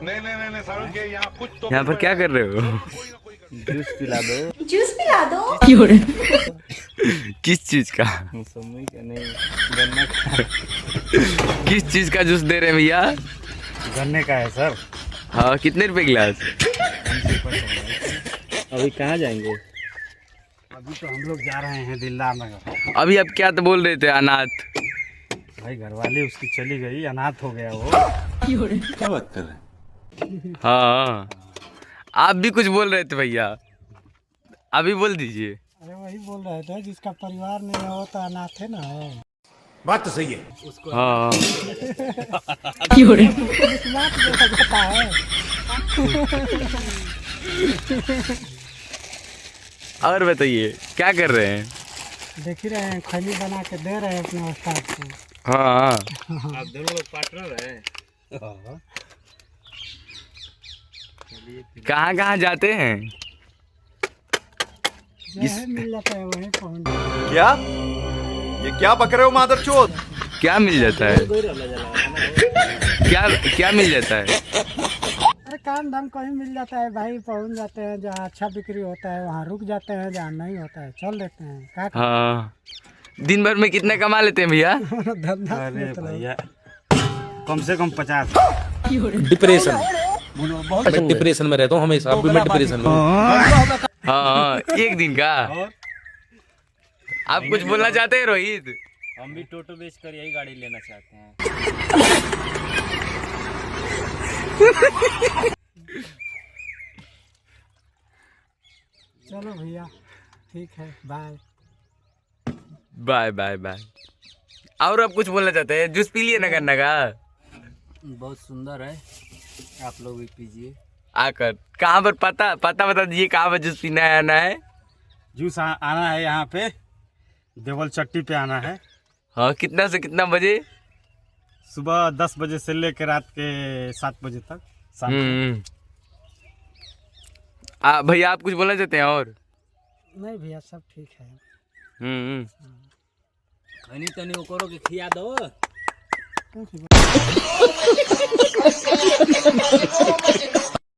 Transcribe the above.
नहीं सारुण के यहाँ कुछ तो यहाँ पर क्या कर रहे हो? जूस पिला दो। जूस पिला दो। किस चीज का? मौसमी का नहीं, गन्ने का। किस चीज का जूस दे रहे हैं भैया? गन्ने का है सर। हाँ, कितने रुपए गिलास? अभी कहाँ जाएंगे? अभी तो हम लोग जा रहे हैं दिलदार नगर। अभी आप क्या तो बोल रहे थे, अनाथ? भाई घरवाली उसकी चली गई, अनाथ हो गया वो। क्या बात कर रहे हैं? हाँ, आप भी कुछ बोल रहे थे भैया, अभी बोल दीजिए। अरे वही बोल रहे थे, जिसका परिवार नहीं है वो तो अनाथ है ना। बात तो सही है। उसको हाँ विश्वास देखा जाता है। और बताइए क्या कर रहे हैं? देख ही रहे हैं, खैनी बना के दे रहे हैं अपने उस्ताद को। हाँ, आप दोनों लोग पार्टनर हैं। कहाँ कहाँ जाते हैं? जहाँ मिल जाता है वहीं पहुँच जाते क्या? ये क्या बक रहे हो मादरचोद? क्या मिल जाता है? क्या क्या मिल जाता है? हैं। अरे काम धाम कहीं मिल जाता है भाई, पहुँच जाते हैं। जहाँ अच्छा बिक्री होता है वहाँ रुक जाते हैं, जहाँ नहीं होता है चल देते हैं। क्या हाँ, दिन भर में कितने कमा लेते हैं भैया? धंधा। अरे भैया कम से कम 50। डिप्रेशन, डिप्रेशन में रहता हूँ हमेशा, अभी मैं डिप्रेशन में हूँ। हाँ, एक दिन का। और आप कुछ बोलना चाहते हैं रोहित? हम भी टोटो बेच कर यही गाड़ी लेना चाहते हैं। चलो भैया ठीक है, बाय बाय बाय बाय। और आप कुछ बोलना चाहते हैं? जूस पी लिए ना गन्ना का? बहुत सुंदर है, आप लोग भी पीजिए आकर। कहाँ पर पता बता दीजिए, कहाँ पर जूस पीना है, आना है? जूस आना है यहाँ पे, देवल चट्टी पे आना है। हाँ, कितना से कितना बजे? सुबह 10 बजे से लेकर रात के 7 बजे तक शाम को। भैया आप कुछ बोलना चाहते हैं और? नहीं भैया सब ठीक है। खनी तनी ओकरो के खिया दो।